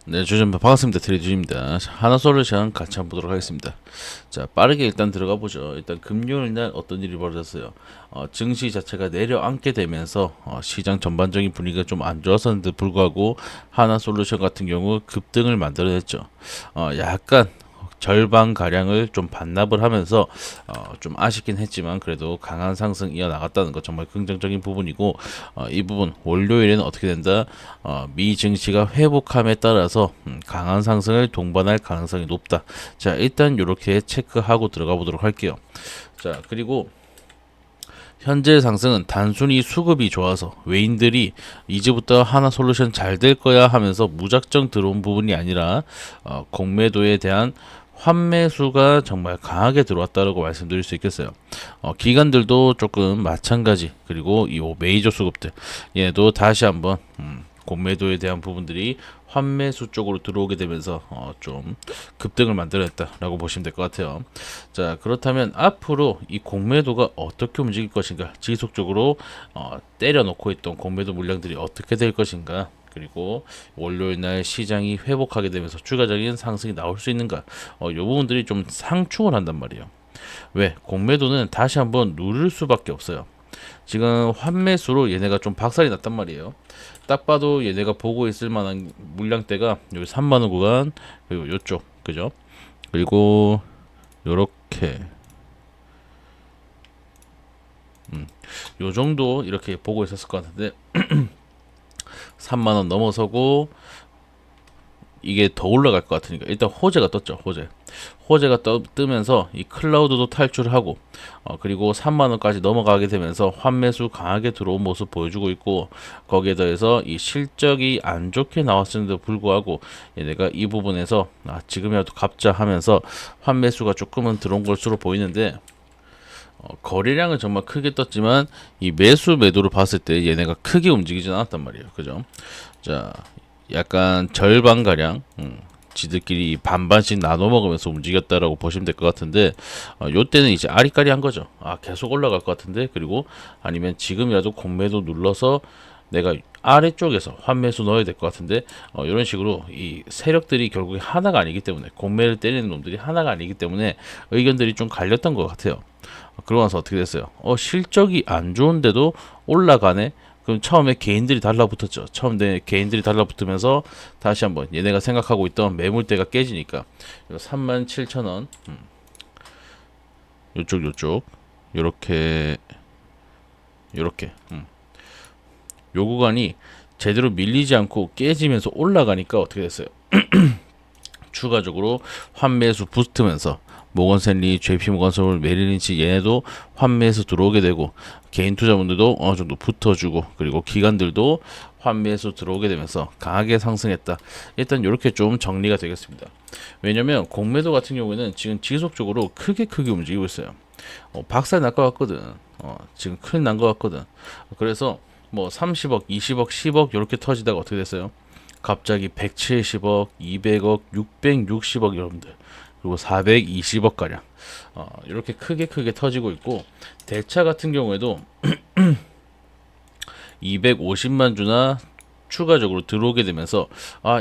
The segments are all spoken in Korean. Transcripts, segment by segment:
네, 주전 반갑습니다. 트레이드입니다. 하나솔루션 같이 한번 보도록 하겠습니다. 자, 빠르게 일단 들어가 보죠. 일단 금요일 날 어떤 일이 벌어졌어요. 증시 자체가 내려앉게 되면서 시장 전반적인 분위기가 좀 안 좋았었는데 불구하고 하나솔루션 같은 경우 급등을 만들어냈죠. 약간 절반 가량을 좀 반납을 하면서 좀 아쉽긴 했지만 그래도 강한 상승 이어나갔다는 것 정말 긍정적인 부분이고, 이 부분 월요일에는 어떻게 된다, 미 증시가 회복함에 따라서 강한 상승을 동반할 가능성이 높다. 자, 일단 이렇게 체크하고 들어가 보도록 할게요. 자, 그리고 현재 상승은 단순히 수급이 좋아서 외인들이 이제부터 하나솔루션 잘 될 거야 하면서 무작정 들어온 부분이 아니라 공매도에 대한 환매수가 정말 강하게 들어왔다고 말씀드릴 수 있겠어요. 기관들도 조금 마찬가지, 그리고 이 메이저 수급들 얘도 다시 한번 공매도에 대한 부분들이 환매수 쪽으로 들어오게 되면서 좀 급등을 만들어냈다라고 보시면 될 것 같아요. 자, 그렇다면 앞으로 이 공매도가 어떻게 움직일 것인가, 지속적으로 때려놓고 있던 공매도 물량들이 어떻게 될 것인가, 그리고 월요일 날 시장이 회복하게 되면서 추가적인 상승이 나올 수 있는가, 이 부분들이 좀 상충을 한단 말이에요. 왜? 공매도는 다시 한번 누를 수밖에 없어요. 지금 환매수로 얘네가 좀 박살이 났단 말이에요. 딱 봐도 얘네가 보고 있을 만한 물량대가 여기 3만원 구간, 그리고 요쪽, 그죠? 그리고 요렇게 요 정도 이렇게 보고 있었을 것 같은데 3만원 넘어서고 이게 더 올라갈 것 같으니까 일단 호재가 떴죠. 호재가 뜨면서 이 클라우드도 탈출하고 그리고 3만원까지 넘어가게 되면서 환매수 강하게 들어온 모습 보여주고 있고, 거기에 더해서 이 실적이 안 좋게 나왔음에도 불구하고 얘네가 이 부분에서 지금이라도 갚자 하면서 환매수가 조금은 들어온 것으로 보이는데, 거래량은 정말 크게 떴지만 이 매수 매도를 봤을 때 얘네가 크게 움직이진 않았단 말이에요. 그죠? 자, 약간 절반 가량 지들끼리 반반씩 나눠 먹으면서 움직였다라고 보시면 될 것 같은데, 요때는 이제 아리까리한 거죠. 계속 올라갈 것 같은데, 그리고 아니면 지금이라도 공매도 눌러서 내가 아래쪽에서 환매수 넣어야 될 것 같은데, 이런 식으로 이 세력들이 결국에 하나가 아니기 때문에, 공매를 때리는 놈들이 하나가 아니기 때문에 의견들이 좀 갈렸던 것 같아요. 그러고 나서 어떻게 됐어요? 실적이 안 좋은데도 올라가네? 그럼 처음에 개인들이 달라붙었죠. 처음에 개인들이 달라붙으면서 다시 한번 얘네가 생각하고 있던 매물대가 깨지니까 37,000원, 요쪽 요렇게 요렇게 요 구간이 제대로 밀리지 않고 깨지면서 올라가니까 어떻게 됐어요? 추가적으로 환매수 부스트면서 모건스탠리, JP모건스홀, 메릴린치 얘네도 환매에서 들어오게 되고, 개인 투자분들도 어느 정도 붙어주고, 그리고 기관들도 환매에서 들어오게 되면서 강하게 상승했다. 일단 이렇게 좀 정리가 되겠습니다. 왜냐면 공매도 같은 경우에는 지금 지속적으로 크게 움직이고 있어요. 박살 날 것 같거든. 지금 큰일 난 것 같거든. 그래서 뭐 30억, 20억, 10억 이렇게 터지다가 어떻게 됐어요? 갑자기 170억, 200억, 660억 여러분들, 그리고 420억 가량 이렇게 크게 터지고 있고, 대차 같은 경우에도 250만 주나 추가적으로 들어오게 되면서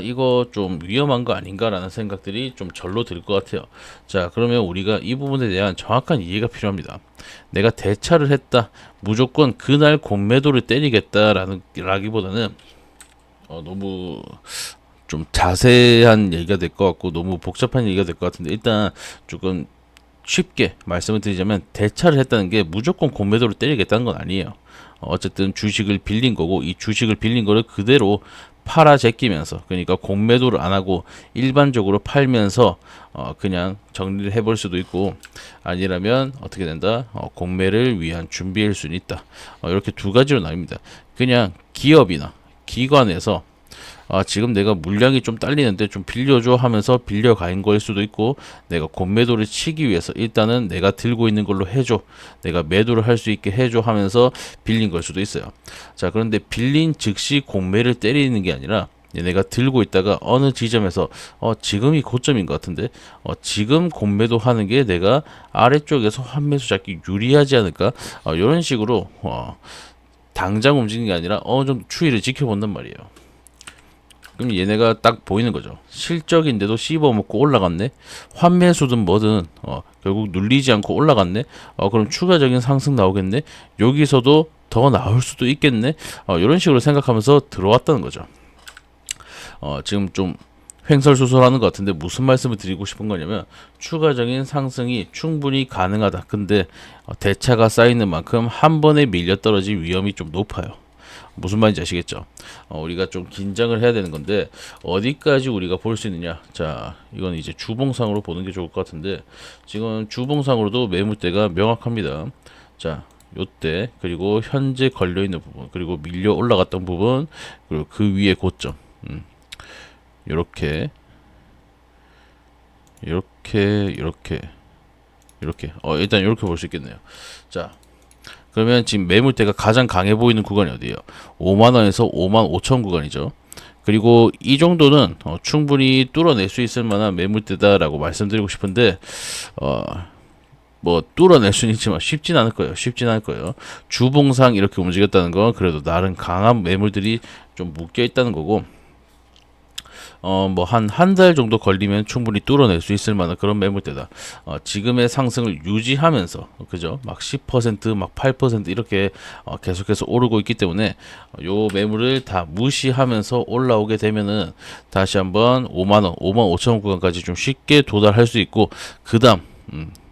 이거 좀 위험한 거 아닌가라는 생각들이 좀 절로 들 것 같아요. 자, 그러면 우리가 이 부분에 대한 정확한 이해가 필요합니다. 내가 대차를 했다, 무조건 그날 공매도를 때리겠다라는 라기보다는 너무 좀 자세한 얘기가 될 것 같고 너무 복잡한 얘기가 될 것 같은데, 일단 조금 쉽게 말씀을 드리자면 대차를 했다는 게 무조건 공매도를 때리겠다는 건 아니에요. 어쨌든 주식을 빌린 거고, 이 주식을 빌린 거를 그대로 팔아 제끼면서, 그러니까 공매도를 안 하고 일반적으로 팔면서 그냥 정리를 해볼 수도 있고, 아니라면 어떻게 된다, 공매를 위한 준비일 수는 있다. 이렇게 두 가지로 나뉩니다. 그냥 기업이나 기관에서 지금 내가 물량이 좀 딸리는데 좀 빌려줘 하면서 빌려가인 거일 수도 있고, 내가 공매도를 치기 위해서 일단은 내가 들고 있는 걸로 해줘, 내가 매도를 할 수 있게 해줘 하면서 빌린 걸 수도 있어요. 자, 그런데 빌린 즉시 공매를 때리는 게 아니라 얘네가 들고 있다가 어느 지점에서 지금이 고점인 것 같은데 지금 공매도 하는 게 내가 아래쪽에서 환매수 잡기 유리하지 않을까, 이런 식으로 당장 움직이는 게 아니라 어느 정도 추이를 지켜본단 말이에요. 그럼 얘네가 딱 보이는 거죠. 실적인데도 씹어먹고 올라갔네. 환매수든 뭐든 결국 눌리지 않고 올라갔네. 그럼 추가적인 상승 나오겠네. 여기서도 더 나올 수도 있겠네. 이런 식으로 생각하면서 들어왔다는 거죠. 지금 좀 횡설수설하는 것 같은데 무슨 말씀을 드리고 싶은 거냐면 추가적인 상승이 충분히 가능하다. 근데 대차가 쌓이는 만큼 한 번에 밀려 떨어질 위험이 좀 높아요. 무슨 말인지 아시겠죠? 우리가 좀 긴장을 해야 되는 건데 어디까지 우리가 볼 수 있느냐. 자, 이건 이제 주봉상으로 보는 게 좋을 것 같은데 지금 주봉상으로도 매물대가 명확합니다. 자, 요때 그리고 현재 걸려있는 부분 그리고 밀려 올라갔던 부분 그리고 그 위에 고점 요렇게 일단 이렇게 볼 수 있겠네요. 자, 그러면 지금 매물대가 가장 강해 보이는 구간이 어디예요? 5만원에서 5만 5천 구간이죠. 그리고 이 정도는 충분히 뚫어낼 수 있을 만한 매물대다라고 말씀드리고 싶은데 뭐 뚫어낼 수는 있지만 쉽진 않을 거예요. 주봉상 이렇게 움직였다는 건 그래도 나름 강한 매물들이 좀 묶여 있다는 거고 뭐 한 달 정도 걸리면 충분히 뚫어낼 수 있을 만한 그런 매물대다. 지금의 상승을 유지하면서 그죠? 막 10%, 막 8% 이렇게 계속해서 오르고 있기 때문에 요 매물을 다 무시하면서 올라오게 되면은 다시 한번 5만 원, 5만 5천 원 구간까지 좀 쉽게 도달할 수 있고 그다음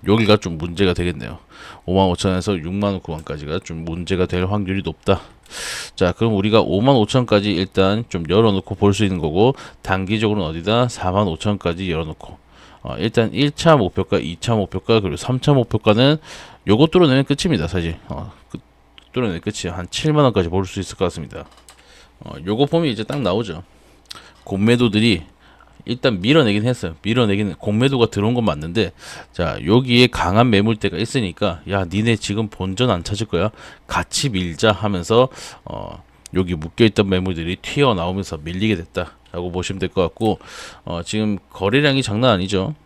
여기가 좀 문제가 되겠네요. 5만 5천에서 6만 원 구간까지가 좀 문제가 될 확률이 높다. 자, 그럼 우리가 5만 5천까지 일단 좀 열어놓고 볼 수 있는 거고 단기적으로는 어디다 4만 5천까지 열어놓고 일단 1차 목표가, 2차 목표가 그리고 3차 목표가는 요거 뚫어내면 끝입니다. 사실 뚫어내면 끝이에요. 한 7만 원까지 볼 수 있을 것 같습니다. 요거 보면 이제 딱 나오죠. 공매도들이 일단 밀어내긴 했어요. 공매도가 들어온 건 맞는데 자, 여기에 강한 매물대가 있으니까 야, 니네 지금 본전 안 찾을 거야. 같이 밀자 하면서 여기 묶여있던 매물들이 튀어나오면서 밀리게 됐다 라고 보시면 될 것 같고 지금 거래량이 장난 아니죠.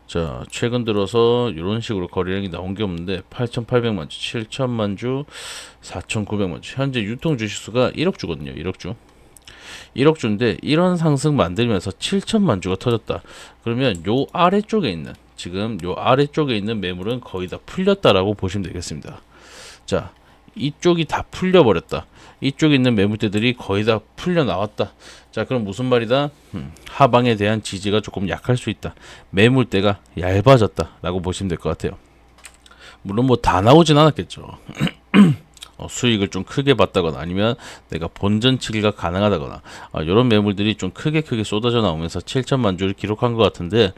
자, 최근 들어서 이런 식으로 거래량이 나온 게 없는데 8,800만 주, 7천만 주, 4,900만 주. 현재 유통 주식수가 1억 주거든요. 1억 주. 1억 주인데 이런 상승 만들면서 7천만 주가 터졌다. 그러면 요 아래쪽에 있는 매물은 거의 다 풀렸다라고 보시면 되겠습니다. 자, 이쪽이 다 풀려버렸다. 이쪽에 있는 매물대들이 거의 다 풀려 나왔다. 자, 그럼 무슨 말이다? 하방에 대한 지지가 조금 약할 수 있다. 매물대가 얇아졌다라고 보시면 될 것 같아요. 물론 뭐 다 나오진 않았겠죠. 수익을 좀 크게 봤다거나 아니면 내가 본전치기가 가능하다거나 이런 매물들이 좀 크게 쏟아져 나오면서 7천만 주를 기록한 것 같은데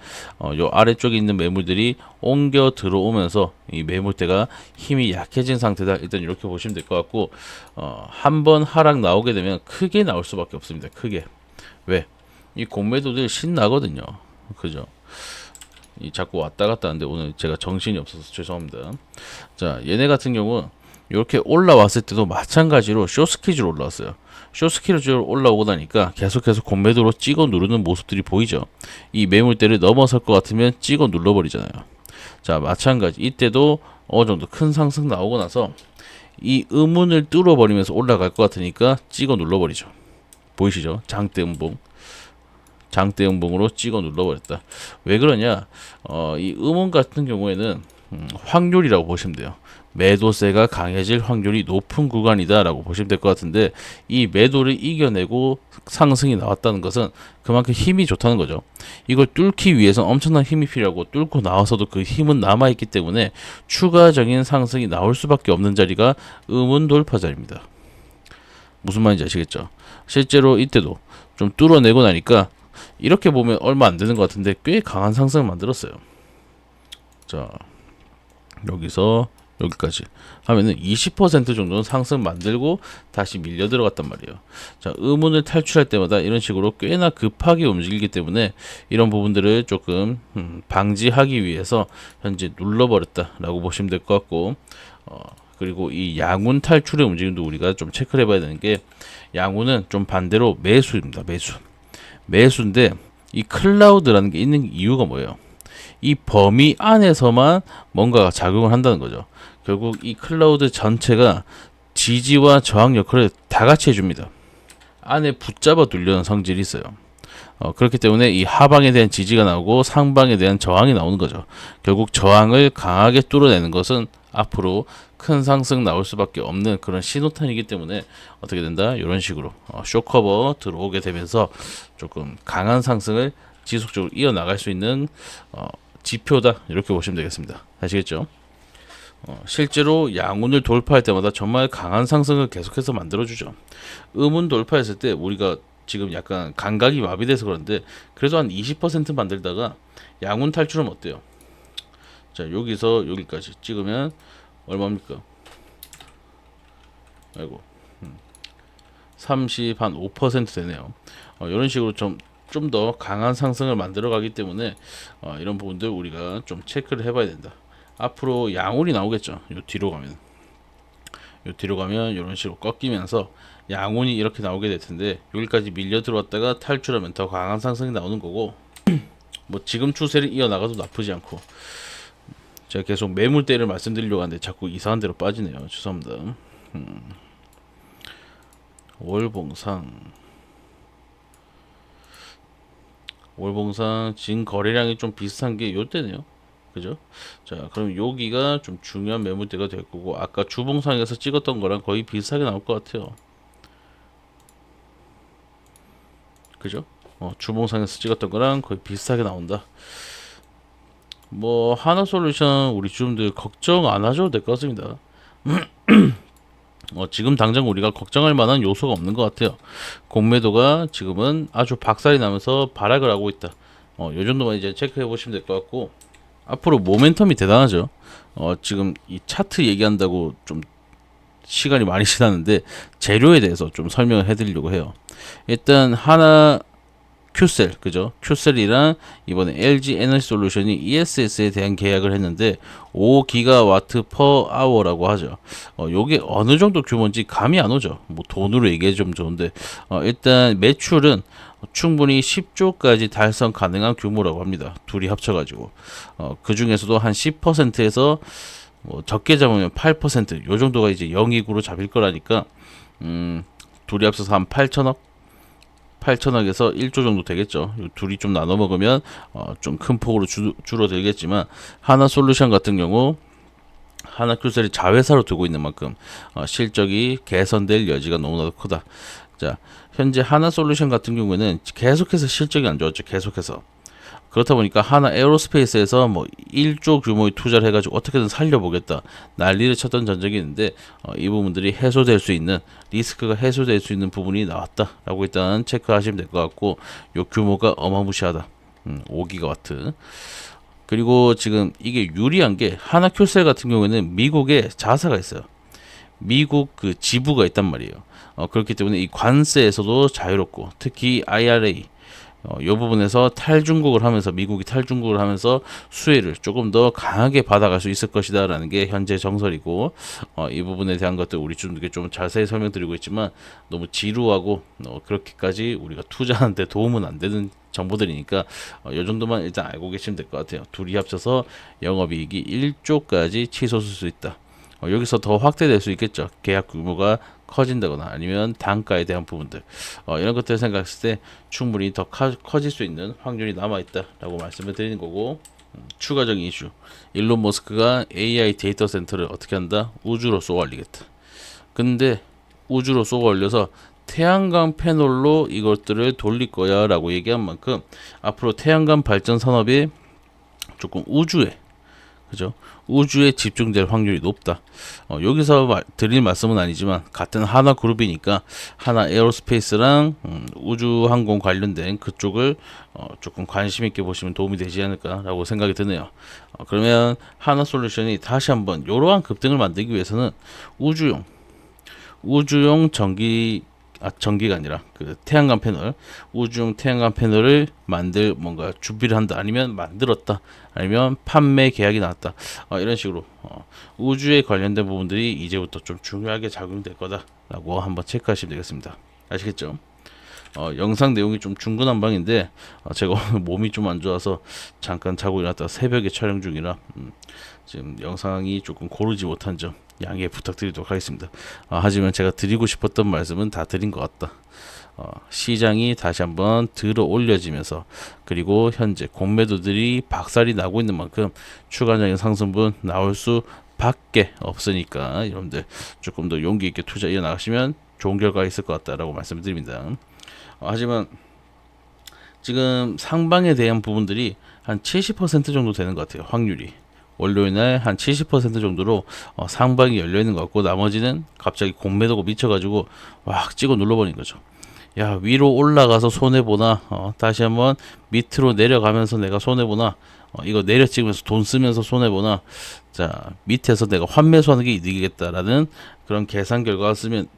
요 아래쪽에 있는 매물들이 옮겨 들어오면서 이 매물대가 힘이 약해진 상태다. 일단 이렇게 보시면 될 것 같고 한번 하락 나오게 되면 크게 나올 수밖에 없습니다. 크게. 왜? 이 공매도들 신나거든요. 그죠? 이 자꾸 왔다 갔다 하는데 오늘 제가 정신이 없어서 죄송합니다. 자, 얘네 같은 경우 이렇게 올라왔을 때도 마찬가지로 숏스키즈로 올라왔어요. 숏스키즈로 올라오고 나니까 계속해서 공매도로 찍어 누르는 모습들이 보이죠. 이 매물대를 넘어설 것 같으면 찍어 눌러버리잖아요. 자, 마찬가지 이때도 어느 정도 큰 상승 나오고 나서 이 음운을 뚫어버리면서 올라갈 것 같으니까 찍어 눌러버리죠. 보이시죠? 장대 음봉으로 찍어 눌러버렸다. 왜 그러냐? 이 음운 같은 경우에는 확률이라고 보시면 돼요. 매도세가 강해질 확률이 높은 구간이다 라고 보시면 될 것 같은데 이 매도를 이겨내고 상승이 나왔다는 것은 그만큼 힘이 좋다는 거죠. 이걸 뚫기 위해서 엄청난 힘이 필요하고 뚫고 나와서도 그 힘은 남아있기 때문에 추가적인 상승이 나올 수밖에 없는 자리가 음운 돌파 자리입니다. 무슨 말인지 아시겠죠? 실제로 이때도 좀 뚫어내고 나니까 이렇게 보면 얼마 안 되는 것 같은데 꽤 강한 상승을 만들었어요. 자, 여기서 여기까지 하면은 20% 정도는 상승 만들고 다시 밀려 들어갔단 말이에요. 자, 음운을 탈출할 때마다 이런 식으로 꽤나 급하게 움직이기 때문에 이런 부분들을 조금 방지하기 위해서 현재 눌러버렸다라고 보시면 될 것 같고 그리고 이 양운 탈출의 움직임도 우리가 좀 체크를 해봐야 되는 게 양운은 좀 반대로 매수입니다. 매수인데 이 클라우드라는 게 있는 이유가 뭐예요? 이 범위 안에서만 뭔가 작용을 한다는 거죠. 결국 이 클라우드 전체가 지지와 저항 역할을 다 같이 해줍니다. 안에 붙잡아 두려는 성질이 있어요. 그렇기 때문에 이 하방에 대한 지지가 나오고 상방에 대한 저항이 나오는 거죠. 결국 저항을 강하게 뚫어내는 것은 앞으로 큰 상승 나올 수밖에 없는 그런 신호탄이기 때문에 어떻게 된다? 이런 식으로 쇼커버 들어오게 되면서 조금 강한 상승을 지속적으로 이어나갈 수 있는 지표다, 이렇게 보시면 되겠습니다. 아시겠죠? 실제로 양운을 돌파할 때마다 정말 강한 상승을 계속해서 만들어주죠. 음운 돌파했을 때 우리가 지금 약간 감각이 마비돼서 그런데 그래도 한 20% 만들다가 양운 탈출하면 어때요? 자, 여기서 여기까지 찍으면 얼마입니까? 아이고, 30, 한 5% 되네요. 이런 식으로 좀 더 강한 상승을 만들어 가기 때문에 이런 부분들 우리가 좀 체크를 해봐야 된다. 앞으로 양운이 나오겠죠. 요 뒤로 가면 이런 식으로 꺾이면서 양운이 이렇게 나오게 될 텐데, 여기까지 밀려 들어왔다가 탈출하면 더 강한 상승이 나오는 거고, 뭐 지금 추세를 이어나가도 나쁘지 않고. 제가 계속 매물대를 말씀드리려고 하는데 자꾸 이상한 데로 빠지네요. 죄송합니다. 월봉상 진 거래량이 좀 비슷한 게 요때네요. 그죠? 자, 그럼 여기가 좀 중요한 매물대가 될 거고, 아까 주봉상에서 찍었던 거랑 거의 비슷하게 나올 것 같아요. 그죠? 주봉상에서 찍었던 거랑 거의 비슷하게 나온다. 뭐 하나솔루션 우리 주주분들 걱정 안 하셔도 될 것 같습니다. 지금 당장 우리가 걱정할 만한 요소가 없는 것 같아요. 공매도가 지금은 아주 박살이 나면서 발악을 하고 있다. 요 정도만 이제 체크해 보시면 될 것 같고, 앞으로 모멘텀이 대단하죠. 지금 이 차트 얘기한다고 좀 시간이 많이 지났는데 재료에 대해서 좀 설명을 해드리려고 해요. 일단 하나 큐셀, 그죠? 큐셀이랑 이번에 LG 에너지 솔루션이 ESS에 대한 계약을 했는데 5기가와트 퍼 아워라고 하죠. 요게 어느 정도 규모인지 감이 안 오죠. 뭐 돈으로 얘기해 좀 좋은데, 일단 매출은 충분히 10조까지 달성 가능한 규모라고 합니다. 둘이 합쳐가지고. 그 중에서도 한 10%에서 뭐 적게 잡으면 8%요 정도가 이제 영익으로 잡힐 거라니까, 둘이 합쳐서 한 8천억에서 1조 정도 되겠죠. 요 둘이 좀 나눠 먹으면 좀 큰 폭으로 줄어들겠지만, 하나솔루션 같은 경우 하나큐셀이 자회사로 두고 있는 만큼 실적이 개선될 여지가 너무나도 크다. 자, 현재 하나솔루션 같은 경우에는 계속해서 실적이 안 좋았죠. 계속해서. 그렇다 보니까 하나 에어로스페이스에서 뭐 1조 규모의 투자를 해가지고 어떻게든 살려보겠다 난리를 쳤던 전적이 있는데, 이 부분들이 해소될 수 있는, 리스크가 해소될 수 있는 부분이 나왔다라고 일단 체크하시면 될 것 같고, 요 규모가 어마무시하다. 5기가와트. 그리고 지금 이게 유리한 게, 하나큐셀 같은 경우에는 미국에 자사가 있어요. 미국 그 지부가 있단 말이에요. 그렇기 때문에 이 관세에서도 자유롭고, 특히 IRA 이 부분에서 탈중국을 하면서, 미국이 탈중국을 하면서 수혜를 조금 더 강하게 받아갈 수 있을 것이다 라는 게 현재 정설이고, 이 부분에 대한 것들 우리 주님께 좀 자세히 설명드리고 있지만, 너무 지루하고 그렇게까지 우리가 투자하는데 도움은 안 되는 정보들이니까 이 정도만 일단 알고 계시면 될 것 같아요. 둘이 합쳐서 영업이익이 1조까지 치솟을 수 있다. 여기서 더 확대될 수 있겠죠. 계약 규모가 커진다거나 아니면 단가에 대한 부분들, 이런 것들을 생각했을 때 충분히 더 커질 수 있는 확률이 남아있다라고 말씀을 드리는 거고, 추가적인 이슈, 일론 머스크가 AI 데이터 센터를 어떻게 한다? 우주로 쏘아 올리겠다. 근데 우주로 쏘아 올려서 태양광 패널로 이것들을 돌릴 거야 라고 얘기한 만큼, 앞으로 태양광 발전 산업이 조금 우주에, 그죠? 우주에 집중될 확률이 높다. 여기서 드릴 말씀은 아니지만, 같은 하나 그룹이니까 하나 에어로스페이스랑 우주항공 관련된 그쪽을 조금 관심 있게 보시면 도움이 되지 않을까라고 생각이 드네요. 그러면 하나 솔루션이 다시 한번 이러한 급등을 만들기 위해서는 우주용 전기가 아니라 그 태양광 패널, 우주용 태양광 패널을 뭔가 준비를 한다, 아니면 만들었다, 아니면 판매 계약이 나왔다, 이런 식으로 우주에 관련된 부분들이 이제부터 좀 중요하게 작용될 거다라고 한번 체크하시면 되겠습니다. 아시겠죠? 영상 내용이 좀 중구난방인데, 제가 오늘 몸이 좀 안 좋아서 잠깐 자고 일어났다가 새벽에 촬영 중이라 지금 영상이 조금 고르지 못한 점 양해 부탁드리도록 하겠습니다. 하지만 제가 드리고 싶었던 말씀은 다 드린 것 같다. 시장이 다시 한번 들어 올려지면서, 그리고 현재 공매도들이 박살이 나고 있는 만큼 추가적인 상승분 나올 수 밖에 없으니까 여러분들 조금 더 용기 있게 투자 이어나가시면 좋은 결과가 있을 것 같다라고 말씀을 드립니다. 하지만 지금 상방에 대한 부분들이 한 70% 정도 되는 것 같아요. 확률이 월요일 날 한 70% 정도로 상방이 열려 있는 것 같고, 나머지는 갑자기 공매도가 미쳐가지고 막 찍어 눌러버린 거죠. 야, 위로 올라가서 손해 보나, 다시 한번 밑으로 내려가면서 내가 손해 보나, 이거 내려 찍으면서 돈 쓰면서 손해 보나. 자, 밑에서 내가 환매수하는 게 이득이겠다라는 그런 계산 결과가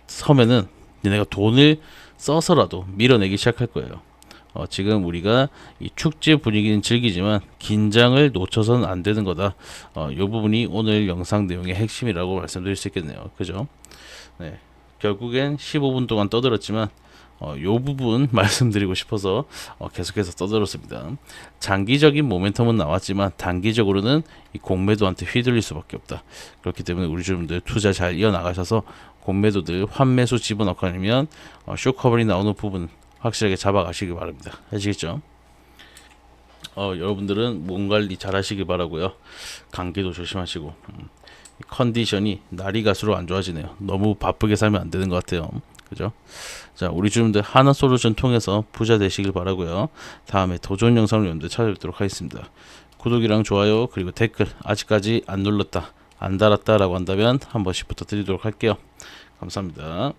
서면은 내가 돈을 써서라도 밀어내기 시작할 거예요. 지금 우리가 이 축제 분위기는 즐기지만 긴장을 놓쳐서는 안 되는 거다. 이 부분이 오늘 영상 내용의 핵심이라고 말씀드릴 수 있겠네요. 그죠? 네. 결국엔 15분 동안 떠들었지만 요 부분 말씀드리고 싶어서 계속해서 떠들었습니다. 장기적인 모멘텀은 나왔지만 단기적으로는 이 공매도한테 휘둘릴 수밖에 없다. 그렇기 때문에 우리 주님들 투자 잘 이어나가셔서 공매도들 환매수 집어넣고 아니면 쇼커버리 나오는 부분 확실하게 잡아가시기 바랍니다. 아시겠죠? 여러분들은 몸 관리 잘 하시기 바라고요. 감기도 조심하시고, 컨디션이 날이 갈수록 안 좋아지네요. 너무 바쁘게 살면 안 되는 것 같아요. 그죠? 자, 우리 주님들 하나솔루션 통해서 부자 되시길 바라고요. 다음에 더 좋은 영상을 여러분들 찾아뵙도록 하겠습니다. 구독이랑 좋아요 그리고 댓글 아직까지 안 눌렀다 안 달았다 라고 한다면 한 번씩 부탁드리도록 할게요. 감사합니다.